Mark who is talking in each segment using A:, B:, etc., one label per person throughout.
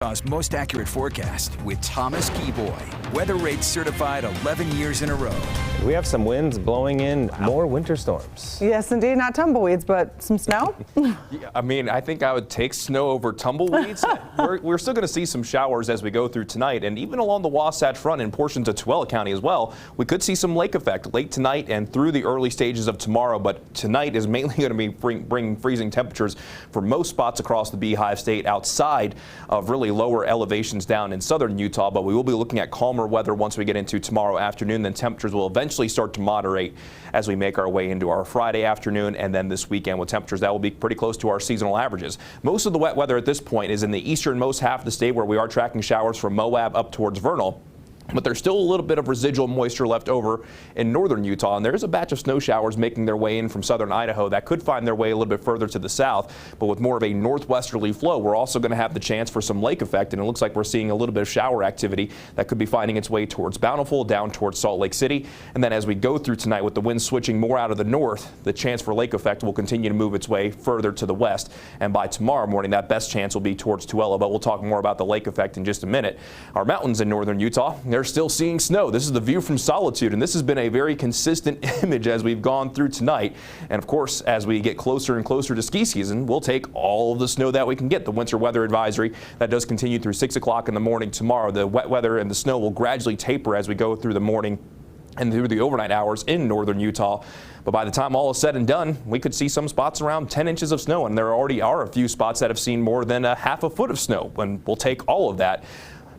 A: Utah's most accurate forecast with Thomas Geboy. Weather rates certified 11 years in a row.
B: We have some winds blowing in more winter storms.
C: Yes, indeed. Not tumbleweeds, but some snow.
D: Yeah, I mean, I think I would take snow over tumbleweeds. we're still going to see some showers as we go through tonight, and even along the Wasatch Front in portions of Tooele County as well. We could see some lake effect late tonight and through the early stages of tomorrow, but tonight is mainly going to be bringing freezing temperatures for most spots across the Beehive State outside of really lower elevations down in southern Utah, but we will be looking at calmer weather once we get into tomorrow afternoon. Then temperatures will eventually start to moderate as we make our way into our Friday afternoon, and then this weekend with temperatures that will be pretty close to our seasonal averages. Most of the wet weather at this point is in the easternmost half of the state, where we are tracking showers from Moab up towards Vernal. But there's still a little bit of residual moisture left over in northern Utah, and there's a batch of snow showers making their way in from southern Idaho that could find their way a little bit further to the south. But with more of a northwesterly flow, we're also going to have the chance for some lake effect, and it looks like we're seeing a little bit of shower activity that could be finding its way towards Bountiful, down towards Salt Lake City. And then as we go through tonight with the winds switching more out of the north, the chance for lake effect will continue to move its way further to the west. And by tomorrow morning, that best chance will be towards Tooele, but we'll talk more about the lake effect in just a minute. Our mountains in northern Utah, they're still seeing snow. This is the view from Solitude, and this has been a very consistent image as we've gone through tonight. And of course, as we get closer and closer to ski season, we'll take all of the snow that we can get. The winter weather advisory that does continue through 6 o'clock in the morning tomorrow. The wet weather and the snow will gradually taper as we go through the morning and through the overnight hours in northern Utah. But by the time all is said and done, we could see some spots around 10 inches of snow, and there already are a few spots that have seen more than a half a foot of snow, and we'll take all of that.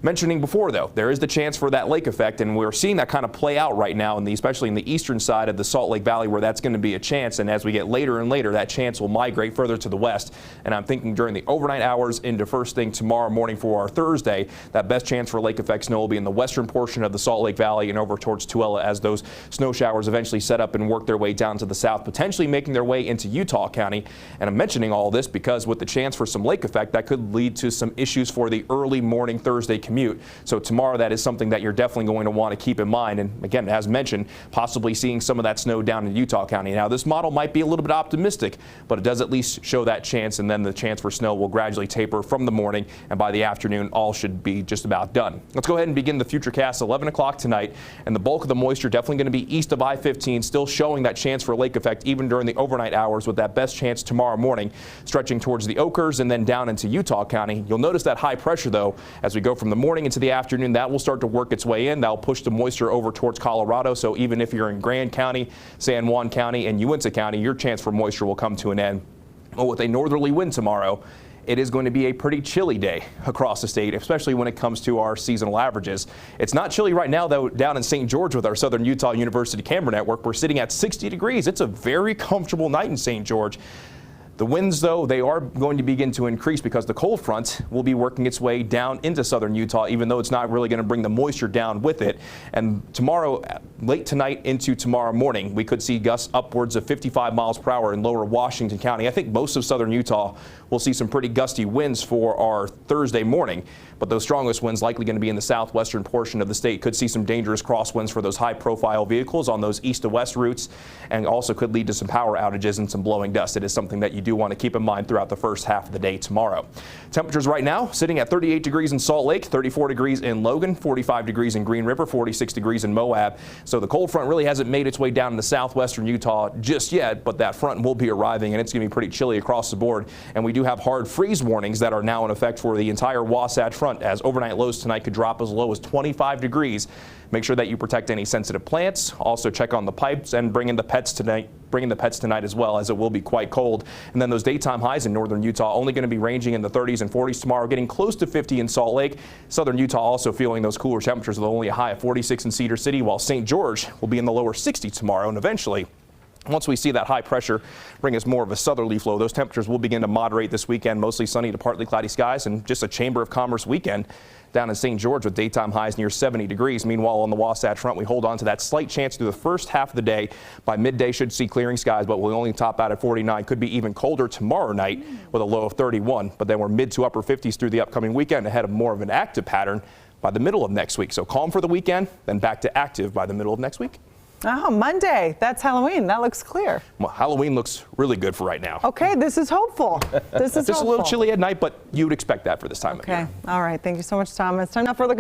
D: Mentioning before, though, there is the chance for that lake effect, and we're seeing that kind of play out right now, especially in the eastern side of the Salt Lake Valley, where that's going to be a chance. And as we get later and later, that chance will migrate further to the west. And I'm thinking during the overnight hours into first thing tomorrow morning for our Thursday, that best chance for lake effect snow will be in the western portion of the Salt Lake Valley and over towards Tooele, as those snow showers eventually set up and work their way down to the south, potentially making their way into Utah County. And I'm mentioning all this because with the chance for some lake effect, that could lead to some issues for the early morning Thursday commute. So tomorrow, that is something that you're definitely going to want to keep in mind. And again, as mentioned, possibly seeing some of that snow down in Utah County. Now, this model might be a little bit optimistic, but it does at least show that chance, and then the chance for snow will gradually taper from the morning, and by the afternoon, all should be just about done. Let's go ahead and begin the Futurecast 11 o'clock tonight, and the bulk of the moisture definitely going to be east of I-15, still showing that chance for lake effect even during the overnight hours, with that best chance tomorrow morning stretching towards the Okers and then down into Utah County. You'll notice that high pressure, though, as we go from the morning into the afternoon, that will start to work its way in. That'll push the moisture over towards Colorado. So even if you're in Grand County, San Juan County, and Uintah County, your chance for moisture will come to an end. Well, with a northerly wind tomorrow, it is going to be a pretty chilly day across the state, especially when it comes to our seasonal averages. It's not chilly right now, though, down in St. George with our Southern Utah University camera network. We're sitting at 60 degrees. It's a very comfortable night in St. George. The winds, though, they are going to begin to increase because the cold front will be working its way down into southern Utah, even though it's not really going to bring the moisture down with it. And tomorrow, late tonight into tomorrow morning, we could see gusts upwards of 55 miles per hour in lower Washington County. I think most of southern Utah will see some pretty gusty winds for our Thursday morning, but those strongest winds likely going to be in the southwestern portion of the state. Could see some dangerous crosswinds for those high-profile vehicles on those east to west routes, and also could lead to some power outages and some blowing dust. It is something that you do want to keep in mind throughout the first half of the day tomorrow. Temperatures right now sitting at 38 degrees in Salt Lake, 34 degrees in Logan, 45 degrees in Green River, 46 degrees in Moab. So the cold front really hasn't made its way down into southwestern Utah just yet, but that front will be arriving, and it's going to be pretty chilly across the board. And we do have hard freeze warnings that are now in effect for the entire Wasatch Front, as overnight lows tonight could drop as low as 25 degrees. Make sure that you protect any sensitive plants. Also check on the pipes and bring in the pets tonight. Bring in the pets tonight as well, as it will be quite cold. And then those daytime highs in northern Utah only going to be ranging in the 30s and 40s tomorrow, getting close to 50 in Salt Lake. Southern Utah also feeling those cooler temperatures with only a high of 46 in Cedar City, while St. George will be in the lower 60s tomorrow. And eventually, once we see that high pressure bring us more of a southerly flow, those temperatures will begin to moderate this weekend. Mostly sunny to partly cloudy skies, and just a Chamber of Commerce weekend down in St. George with daytime highs near 70 degrees. Meanwhile, on the Wasatch Front, we hold on to that slight chance through the first half of the day. By midday, should see clearing skies, but we'll only top out at 49. Could be even colder tomorrow night with a low of 31. But then we're mid to upper 50s through the upcoming weekend, ahead of more of an active pattern by the middle of next week. So calm for the weekend, then back to active by the middle of next week.
C: Oh, Monday. That's Halloween. That looks clear.
D: Well, Halloween looks really good for right now.
C: Okay, this is hopeful. This is
D: Just
C: hopeful.
D: a little chilly at night, but you would expect that for this time of
C: Okay.
D: year.
C: All right. Thank you so much, Thomas. Time now for a look at